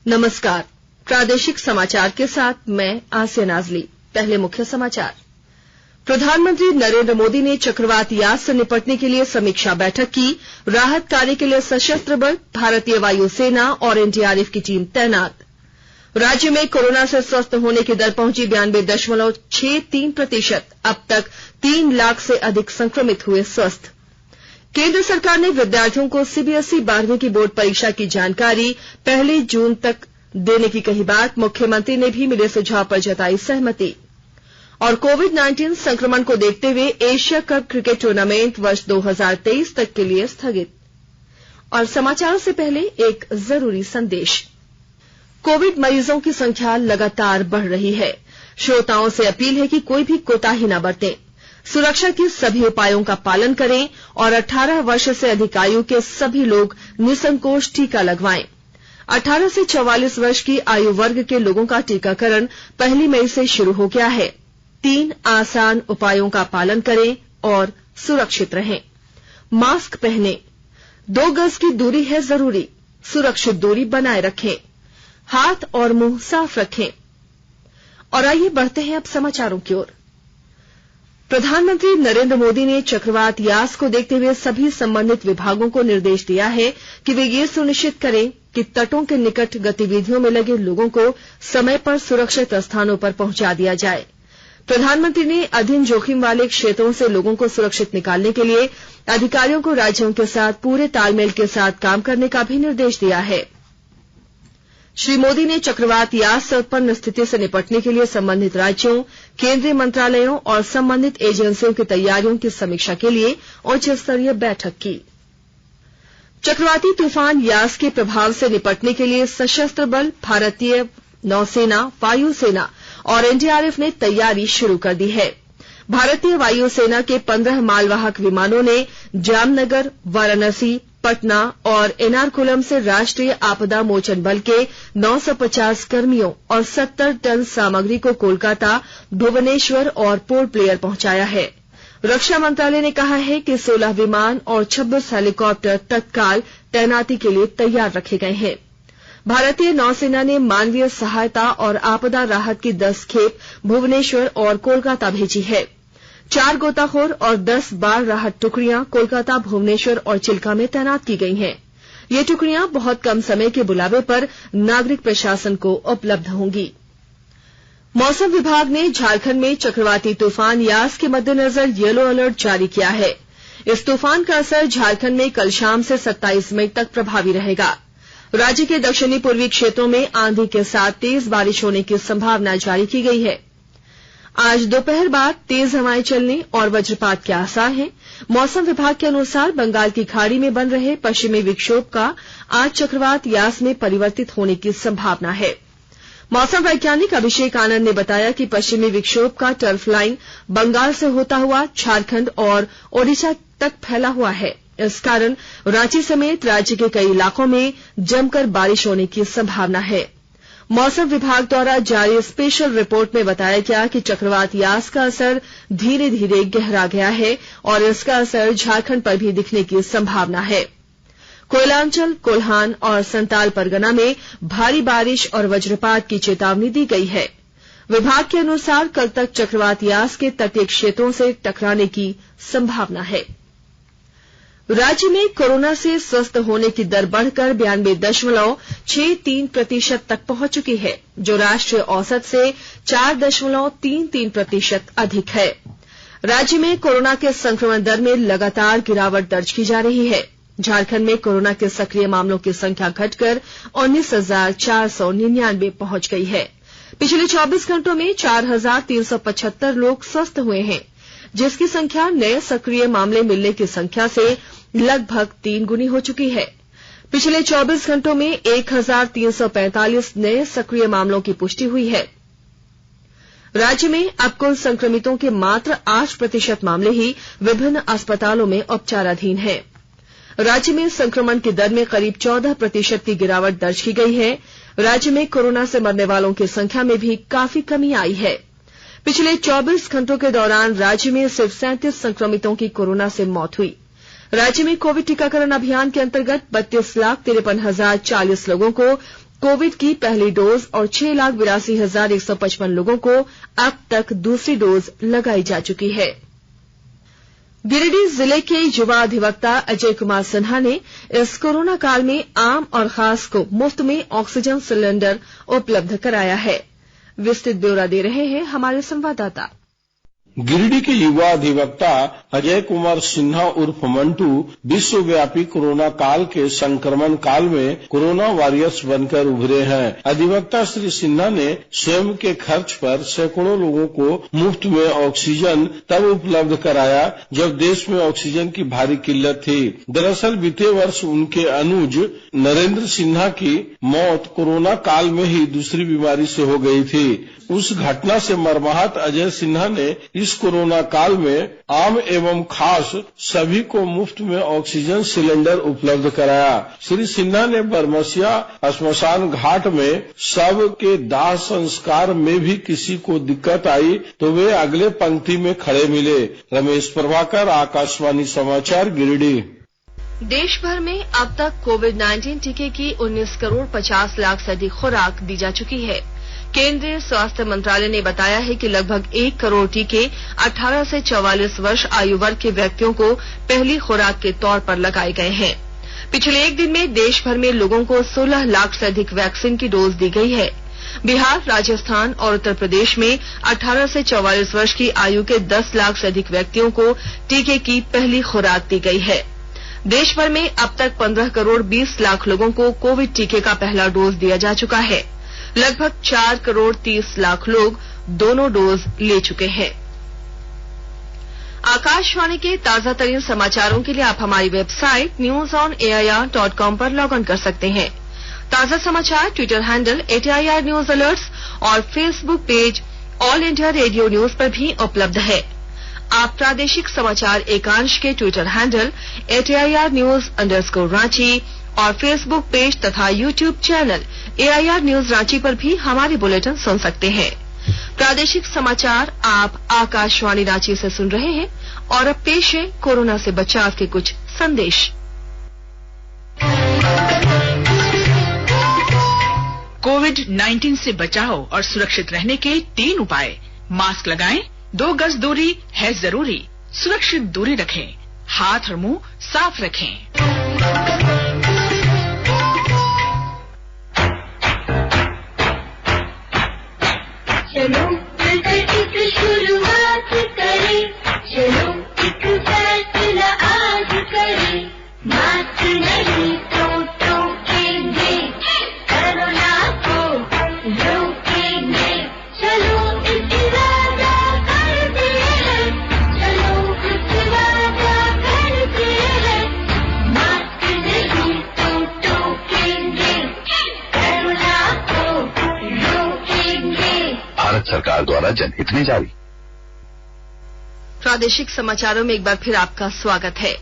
नमस्कार। प्रादेशिक समाचार के साथ मैं आसिया नाजली। पहले मुख्य समाचार। प्रधानमंत्री नरेंद्र मोदी ने चक्रवात यास से निपटने के लिए समीक्षा बैठक की। राहत कार्य के लिए सशस्त्र बल, भारतीय वायुसेना और एनडीआरएफ की टीम तैनात। राज्य में कोरोना से स्वस्थ होने की दर पहुंची 92.63%। अब तक 3 लाख से अधिक संक्रमित हुए स्वस्थ। केंद्र सरकार ने विद्यार्थियों को सीबीएसई 12वीं की बोर्ड परीक्षा की जानकारी 1 जून तक देने की कही बात। मुख्यमंत्री ने भी मिले सुझाव पर जताई सहमति। और कोविड-19 संक्रमण को देखते हुए एशिया कप क्रिकेट टूर्नामेंट वर्ष 2023 तक के लिए स्थगित। और समाचारों से पहले एक जरूरी संदेश। कोविड मरीजों की संख्या लगातार बढ़ रही है। श्रोताओं से अपील है कि कोई भी कोताही न बरतें। सुरक्षा के सभी उपायों का पालन करें और 18 वर्ष से अधिक आयु के सभी लोग निसंकोच टीका लगवाएं। 18 से 44 वर्ष की आयु वर्ग के लोगों का टीकाकरण 1 मई से शुरू हो गया है। 3 आसान उपायों का पालन करें और सुरक्षित रहें। मास्क पहनें, 2 गज की दूरी है जरूरी, सुरक्षित दूरी बनाए रखें, हाथ और मुंह साफ रखें। और आइए बढ़ते हैं अब समाचारों की ओर। प्रधानमंत्री नरेंद्र मोदी ने चक्रवात यास को देखते हुए सभी संबंधित विभागों को निर्देश दिया है कि वे ये सुनिश्चित करें कि तटों के निकट गतिविधियों में लगे लोगों को समय पर सुरक्षित स्थानों पर पहुंचा दिया जाए। प्रधानमंत्री ने अधिक जोखिम वाले क्षेत्रों से लोगों को सुरक्षित निकालने के लिए अधिकारियों को राज्यों के साथ पूरे तालमेल के साथ काम करने का भी निर्देश दिया है। श्री मोदी ने चक्रवात यास से उत्पन्न स्थिति से निपटने के लिए संबंधित राज्यों, केंद्रीय मंत्रालयों और संबंधित एजेंसियों की तैयारियों की समीक्षा के लिए उच्च स्तरीय बैठक की। चक्रवाती तूफान यास के प्रभाव से निपटने के लिए सशस्त्र बल, भारतीय नौसेना, वायुसेना और एनडीआरएफ ने तैयारी शुरू कर दी है। भारतीय वायुसेना के 15 मालवाहक विमानों ने जामनगर, वाराणसी, पटना और एर्नाकुलम से राष्ट्रीय आपदा मोचन बल के 950 कर्मियों और 70 टन सामग्री को कोलकाता, भुवनेश्वर और पोर्ट ब्लेयर पहुंचाया है। रक्षा मंत्रालय ने कहा है कि 16 विमान और 26 हेलीकॉप्टर तत्काल तैनाती के लिए तैयार रखे गए हैं। भारतीय नौसेना ने मानवीय सहायता और आपदा राहत की 10 खेप भुवनेश्वर और कोलकाता भेजी है। 4 गोताखोर और 10 बाढ़ राहत टुकड़ियां कोलकाता, भुवनेश्वर और चिल्का में तैनात की गई हैं। ये टुकड़ियां बहुत कम समय के बुलावे पर नागरिक प्रशासन को उपलब्ध होंगी। मौसम विभाग ने झारखंड में चक्रवाती तूफान यास के मद्देनजर येलो अलर्ट जारी किया है। इस तूफान का असर झारखंड में कल शाम से 27 मई तक प्रभावी रहेगा। राज्य के दक्षिणी पूर्वी क्षेत्रों में आंधी के साथ तेज बारिश होने की संभावना जारी की गई है। आज दोपहर बाद तेज हवाएं चलने और वज्रपात के आसार हैं। मौसम विभाग के अनुसार बंगाल की खाड़ी में बन रहे पश्चिमी विक्षोभ का आज चक्रवात यास में परिवर्तित होने की संभावना है। मौसम वैज्ञानिक अभिषेक आनंद ने बताया कि पश्चिमी विक्षोभ का टर्फ लाइन बंगाल से होता हुआ झारखंड और ओडिशा तक फैला हुआ है। इस कारण रांची समेत राज्य के कई इलाकों में जमकर बारिश होने की संभावना है। मौसम विभाग द्वारा जारी स्पेशल रिपोर्ट में बताया गया कि चक्रवात यास का असर धीरे धीरे गहरा गया है और इसका असर झारखंड पर भी दिखने की संभावना है। कोयलांचल, कोल्हान और संताल परगना में भारी बारिश और वज्रपात की चेतावनी दी गई है। विभाग के अनुसार कल तक चक्रवात यास के तटीय क्षेत्रों से टकराने की संभावना है। राज्य में कोरोना से स्वस्थ होने की दर बढ़कर 92.63% तक पहुंच चुकी है, जो राष्ट्रीय औसत से 4.33% अधिक है। राज्य में कोरोना के संक्रमण दर में लगातार गिरावट दर्ज की जा रही है। झारखंड में कोरोना के सक्रिय मामलों की संख्या घटकर 19,499 पहुंच गई है। पिछले 24 घंटों में 4,375 लोग स्वस्थ हुए हैं, जिसकी संख्या नए सक्रिय मामले मिलने की संख्या से लगभग 3 गुनी हो चुकी है। पिछले 24 घंटों में 1,345 नए सक्रिय मामलों की पुष्टि हुई है। राज्य में अब कुल संक्रमितों के मात्र 8% मामले ही विभिन्न अस्पतालों में उपचाराधीन हैं। राज्य में संक्रमण की दर में करीब 14% की गिरावट दर्ज की गई है। राज्य में कोरोना से मरने वालों की संख्या में भी काफी कमी आई है। पिछले 24 घंटों के दौरान राज्य में सिर्फ 37 संक्रमितों की कोरोना से मौत हुई। राज्य में कोविड टीकाकरण अभियान के अंतर्गत 32,53,040 लोगों को कोविड की पहली डोज और 6,82,155 लोगों को अब तक दूसरी डोज लगाई जा चुकी है। गिरिडीह जिले के युवा अधिवक्ता अजय कुमार सिन्हा ने इस कोरोना काल में आम और खास को मुफ्त में ऑक्सीजन सिलेंडर उपलब्ध कराया है। विस्तृत ब्यौरा दे रहे हैं हमारे संवाददाता। गिरिडीह के युवा अधिवक्ता अजय कुमार सिन्हा उर्फ मंटू विश्वव्यापी कोरोना काल के संक्रमण काल में कोरोना वॉरियर्स बनकर उभरे हैं। अधिवक्ता श्री सिन्हा ने स्वयं के खर्च पर सैकड़ों लोगों को मुफ्त में ऑक्सीजन तब उपलब्ध कराया जब देश में ऑक्सीजन की भारी किल्लत थी। दरअसल बीते वर्ष उनके अनुज नरेंद्र सिन्हा की मौत कोरोना काल में ही दूसरी बीमारी से हो गई थी। उस घटना से मर्माहत अजय सिन्हा ने इस कोरोना काल में आम एवं खास सभी को मुफ्त में ऑक्सीजन सिलेंडर उपलब्ध कराया। श्री सिन्हा ने बरमसिया श्मशान घाट में शव के दाह संस्कार में भी किसी को दिक्कत आई तो वे अगले पंक्ति में खड़े मिले। रमेश प्रभाकर, आकाशवाणी समाचार, गिरिडीह। देश भर में अब तक कोविड-19 टीके की 19 करोड़ 50 लाख से अधिक खुराक दी जा चुकी है। केंद्रीय स्वास्थ्य मंत्रालय ने बताया है कि लगभग 1 करोड़ टीके 18 से 44 वर्ष आयु वर्ग के व्यक्तियों को पहली खुराक के तौर पर लगाए गए हैं। पिछले एक दिन में देश भर में लोगों को 16 लाख से अधिक वैक्सीन की डोज दी गई है। बिहार, राजस्थान और उत्तर प्रदेश में 18 से 44 वर्ष की आयु के 10 लाख से अधिक व्यक्तियों को टीके की पहली खुराक दी गई है। देश भर में अब तक 15 करोड़ 20 लाख लोगों को कोविड टीके का पहला डोज दिया जा चुका है। लगभग 4 करोड़ 30 लाख लोग दोनों डोज ले चुके हैं। आकाशवाणी के ताजा तरीन समाचारों के लिए आप हमारी वेबसाइट newsonair.com पर लॉग इन कर सकते हैं। ताजा समाचार Twitter handle @AIR news alerts और Facebook page All India Radio News पर भी उपलब्ध है। आप प्रादेशिक समाचार एकांश के ट्विटर हैंडल @AIR न्यूज_रांची और फेसबुक पेज तथा YouTube channel AIR news Ranchi पर भी हमारे बुलेटिन सुन सकते हैं। प्रादेशिक समाचार आप आकाशवाणी रांची से सुन रहे हैं और अब पेश है कोरोना से बचाव के कुछ संदेश। कोविड-19 से बचाव और सुरक्षित रहने के 3 उपाय। मास्क लगाएं, 2 गज दूरी है जरूरी, सुरक्षित दूरी रखें, हाथ और मुंह साफ रखें। चलो मिलकर एक शुरुआत करें, चलो एक फैसला आज करें। मास्क नहीं तो टोकेंगे, कोरोना को रोकेंगे। चलो इस वादा करते हैं, चलो इस वादा करते हैं। मास्क नहीं तो टोकेंगे, कोरोना को रोकेंगे। भारत सरकार द्वारा जनहित में जारी। प्रादेशिक समाचारों में एक बार फिर आपका स्वागत है।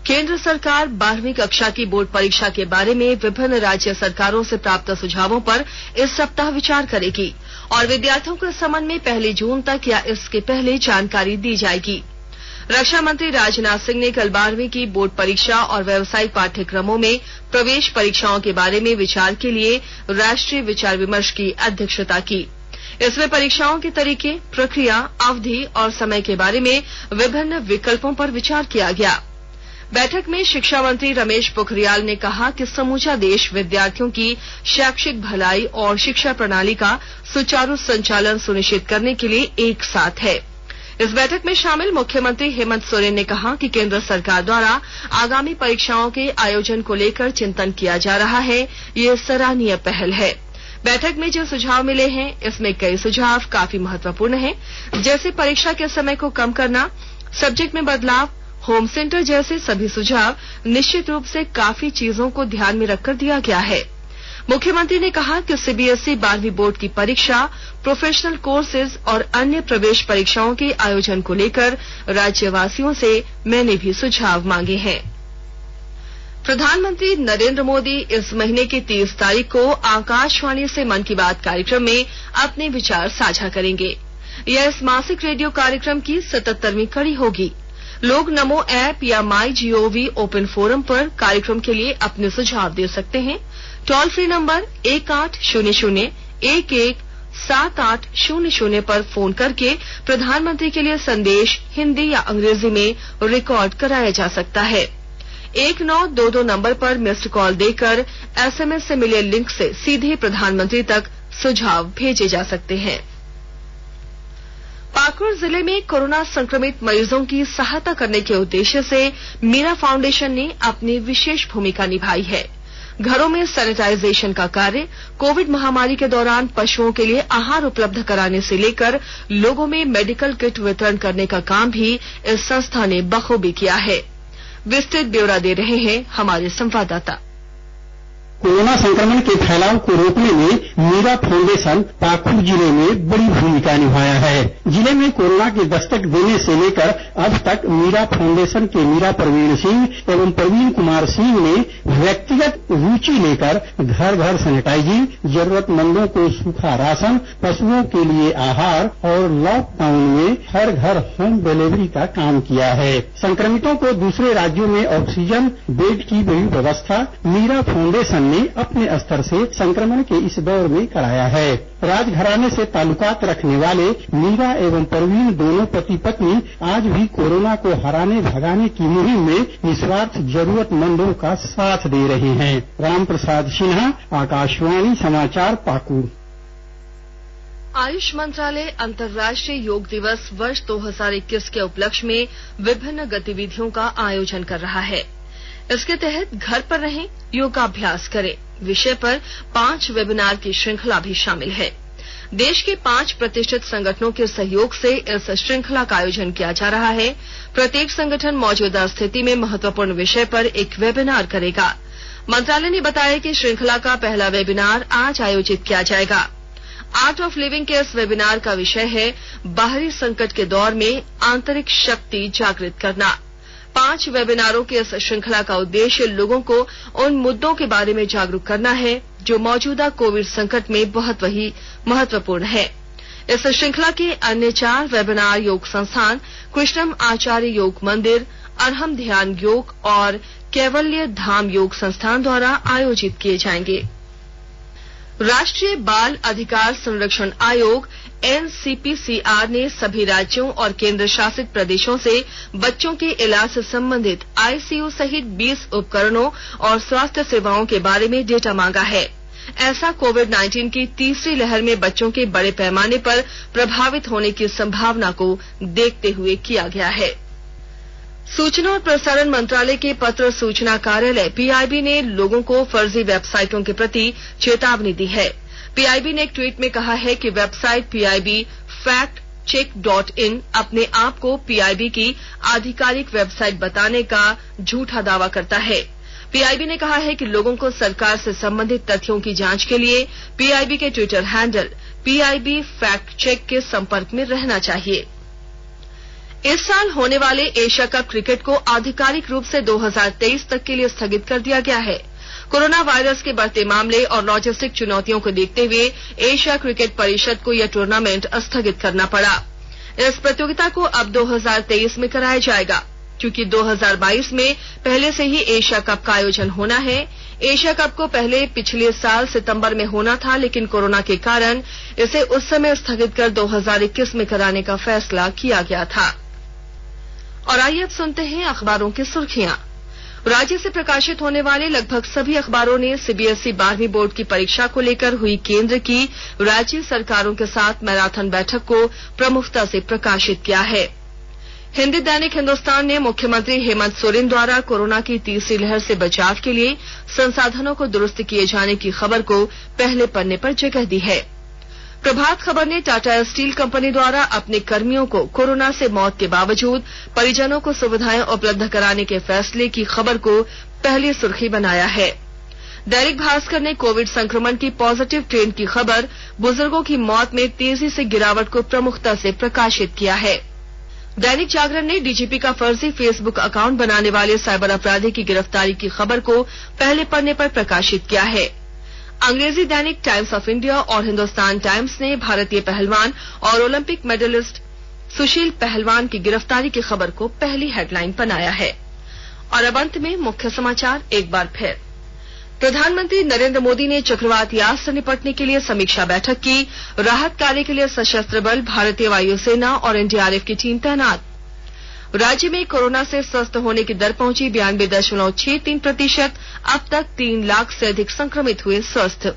केंद्र सरकार 12वीं कक्षा की बोर्ड परीक्षा के बारे में विभिन्न राज्य सरकारों से प्राप्त सुझावों पर इस सप्ताह विचार करेगी और विद्यार्थियों को इस संबंध में 1 जून तक या इसके पहले जानकारी दी जाएगी। रक्षा मंत्री राजनाथ सिंह ने कल 12वीं की बोर्ड परीक्षा और व्यावसायिक पाठ्यक्रमों में प्रवेश परीक्षाओं के बारे में विचार के लिए राष्ट्रीय विचार विमर्श की अध्यक्षता की। इसमें परीक्षाओं के तरीके, प्रक्रिया, अवधि और समय के बारे में विभिन्न विकल्पों पर विचार किया गया। बैठक में शिक्षा मंत्री रमेश पोखरियाल ने कहा कि समूचा देश विद्यार्थियों की शैक्षिक भलाई और शिक्षा प्रणाली का सुचारू संचालन सुनिश्चित करने के लिए एक साथ है। इस बैठक में शामिल मुख्यमंत्री हेमंत सोरेन ने कहा कि केंद्र सरकार द्वारा आगामी परीक्षाओं के आयोजन को लेकर चिंतन किया जा रहा है, ये सराहनीय पहल है। बैठक में जो सुझाव मिले हैं इसमें कई सुझाव काफी महत्वपूर्ण हैं, जैसे परीक्षा के समय को कम करना, सब्जेक्ट में बदलाव, होम सेंटर जैसे सभी सुझाव निश्चित रूप से काफी चीजों को ध्यान में रखकर दिया गया है। मुख्यमंत्री ने कहा कि सीबीएसई 12वीं बोर्ड की परीक्षा, प्रोफेशनल कोर्सेज और अन्य प्रवेश परीक्षाओं के आयोजन को लेकर राज्यवासियों से मैंने भी सुझाव मांगे हैं। प्रधानमंत्री नरेंद्र मोदी इस महीने की 30 तारीख को आकाशवाणी से मन की बात कार्यक्रम में अपने विचार साझा करेंगे। यह इस मासिक रेडियो कार्यक्रम की 77वीं कड़ी होगी। लोग नमो ऐप या MyGov ओपन फोरम पर कार्यक्रम के लिए अपने सुझाव दे सकते हैं। टोल फ्री नंबर 1800-11-7800 पर फोन करके प्रधानमंत्री के लिए संदेश हिंदी या अंग्रेजी में रिकॉर्ड कराया जा सकता है। 1922 नंबर पर मिस्ड कॉल देकर SMS से मिले लिंक से सीधे प्रधानमंत्री तक सुझाव भेजे जा सकते हैं। पाकुड़ जिले में कोरोना संक्रमित मरीजों की सहायता करने के उद्देश्य से मीरा फाउंडेशन ने अपनी विशेष भूमिका निभाई है। घरों में सैनिटाइजेशन का कार्य, कोविड महामारी के दौरान पशुओं के लिए आहार उपलब्ध कराने से लेकर लोगों में मेडिकल किट वितरण करने का काम भी इस संस्था ने बखूबी किया है। विस्तृत ब्यौरा दे रहे हैं हमारे संवाददाता। कोरोना संक्रमण के फैलाव को रोकने में मीरा फाउंडेशन पाकुड़ जिले में बड़ी भूमिका निभाया है। जिले में कोरोना की दस्तक देने से लेकर अब तक मीरा फाउंडेशन के मीरा प्रवीण सिंह एवं प्रवीण कुमार सिंह ने व्यक्तिगत रुचि लेकर घर घर सैनिटाइजिंग, जरूरतमंदों को सूखा राशन, पशुओं के लिए आहार और लॉकडाउन में हर घर होम डिलीवरी का काम किया है। संक्रमितों को दूसरे राज्यों में ऑक्सीजन बेड की बड़ी व्यवस्था मीरा फाउंडेशन ने अपने स्तर से संक्रमण के इस दौर में कराया है। राजघराने से ताल्लुकात रखने वाले मीरा एवं प्रवीण दोनों पति पत्नी आज भी कोरोना को हराने भगाने की मुहिम में निस्वार्थ जरूरतमंदों का साथ दे रहे हैं। राम प्रसाद सिन्हा, आकाशवाणी समाचार, पाकुड़। आयुष मंत्रालय अंतर्राष्ट्रीय योग दिवस वर्ष 2021 के उपलक्ष्य में विभिन्न गतिविधियों का आयोजन कर रहा है। इसके तहत घर पर रहें, योगाभ्यास करें विषय पर 5 वेबिनार की श्रृंखला भी शामिल है। देश के 5 प्रतिष्ठित संगठनों के सहयोग से इस श्रृंखला का आयोजन किया जा रहा है। प्रत्येक संगठन मौजूदा स्थिति में महत्वपूर्ण विषय पर एक वेबिनार करेगा। मंत्रालय ने बताया कि श्रृंखला का पहला वेबिनार आज आयोजित किया जाएगा। आर्ट ऑफ लिविंग के इस वेबिनार का विषय है बाहरी संकट के दौर में आंतरिक शक्ति जागृत करना। 5 वेबिनारों की इस श्रृंखला का उद्देश्य लोगों को उन मुद्दों के बारे में जागरूक करना है जो मौजूदा कोविड संकट में बहुत ही महत्वपूर्ण है। इस श्रृंखला के अन्य 4 वेबिनार योग संस्थान कृष्णम आचार्य योग मंदिर, अरहम ध्यान योग और कैवल्य धाम योग संस्थान द्वारा आयोजित किए जाएंगे। राष्ट्रीय बाल अधिकार संरक्षण आयोग NCPCR ने सभी राज्यों और केंद्र शासित प्रदेशों से बच्चों के इलाज से संबंधित ICU सहित 20 उपकरणों और स्वास्थ्य सेवाओं के बारे में डेटा मांगा है। ऐसा कोविड-19 की तीसरी लहर में बच्चों के बड़े पैमाने पर प्रभावित होने की संभावना को देखते हुए किया गया है। सूचना और प्रसारण मंत्रालय के पत्र सूचना कार्यालय PIB ने लोगों को फर्जी वेबसाइटों के प्रति चेतावनी दी है। PIB ने एक ट्वीट में कहा है कि वेबसाइट PIB factcheck.in अपने आप को PIB की आधिकारिक वेबसाइट बताने का झूठा दावा करता है। PIB ने कहा है कि लोगों को सरकार से संबंधित तथ्यों की जांच के लिए PIB के Twitter handle PIB fact check के संपर्क में रहना चाहिए। इस साल होने वाले एशिया कप क्रिकेट को आधिकारिक रूप से 2023 तक के लिए स्थगित कर दिया गया है। कोरोना वायरस के बढ़ते मामले और लॉजिस्टिक चुनौतियों को देखते हुए एशिया क्रिकेट परिषद को यह टूर्नामेंट स्थगित करना पड़ा। इस प्रतियोगिता को अब 2023 में कराया जाएगा, क्योंकि 2022 में पहले से ही एशिया कप का आयोजन होना है। एशिया कप को पहले पिछले साल सितंबर में होना था, लेकिन कोरोना के कारण इसे उस समय स्थगित कर 2021 में कराने का फैसला किया गया था। और आइए अब सुनते हैं अखबारों की सुर्खियां। राज्य से प्रकाशित होने वाले लगभग सभी अखबारों ने CBSE 12वीं बोर्ड की परीक्षा को लेकर हुई केंद्र की राज्य सरकारों के साथ मैराथन बैठक को प्रमुखता से प्रकाशित किया है। हिंदी दैनिक हिंदुस्तान ने मुख्यमंत्री हेमंत सोरेन द्वारा कोरोना की तीसरी लहर से बचाव के लिए संसाधनों को दुरुस्त किए जाने की खबर को पहले पन्ने पर जगह दी है। प्रभात खबर ने टाटा स्टील कंपनी द्वारा अपने कर्मियों को कोरोना से मौत के बावजूद परिजनों को सुविधाएं उपलब्ध कराने के फैसले की खबर को पहली सुर्खी बनाया है। दैनिक भास्कर ने कोविड संक्रमण की पॉजिटिव ट्रेंड की खबर, बुजुर्गों की मौत में तेजी से गिरावट को प्रमुखता से प्रकाशित किया है। दैनिक जागरण ने डीजीपी का फर्जी फेसबुक अकाउंट बनाने वाले साइबर अपराधी की गिरफ्तारी की खबर को पहले पन्ने पर प्रकाशित किया है। अंग्रेजी दैनिक टाइम्स ऑफ इंडिया और हिंदुस्तान टाइम्स ने भारतीय पहलवान और ओलंपिक मेडलिस्ट सुशील पहलवान की गिरफ्तारी की खबर को पहली हेडलाइन बनाया है। और अब अंत में मुख्य समाचार एक बार फिर। प्रधानमंत्री नरेंद्र मोदी ने चक्रवात यास से निपटने के लिए समीक्षा बैठक की। राहत कार्य के लिए सशस्त्र बल, भारतीय वायुसेना और एनडीआरएफ की टीम तैनात। राज्य में कोरोना से स्वस्थ होने की दर पहुंची 92.63%। अब तक 3 लाख से अधिक संक्रमित हुए स्वस्थ।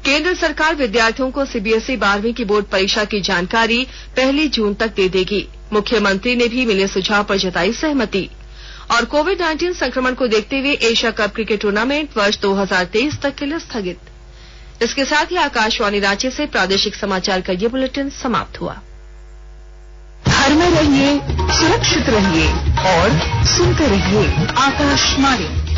केंद्र सरकार विद्यार्थियों को सीबीएसई 12वीं की बोर्ड परीक्षा की जानकारी 1 जून तक दे देगी। मुख्यमंत्री ने भी मिले सुझाव पर जताई सहमति। और कोविड-19 संक्रमण को देखते हुए एशिया कप क्रिकेट टूर्नामेंट वर्ष 2023 तक के लिए स्थगित। इसके साथ ही आकाशवाणी रांची से प्रादेशिक समाचार का ये बुलेटिन समाप्त हुआ। घर में रहिए, सुरक्षित रहिए और सुनते रहिए आकाशवाणी।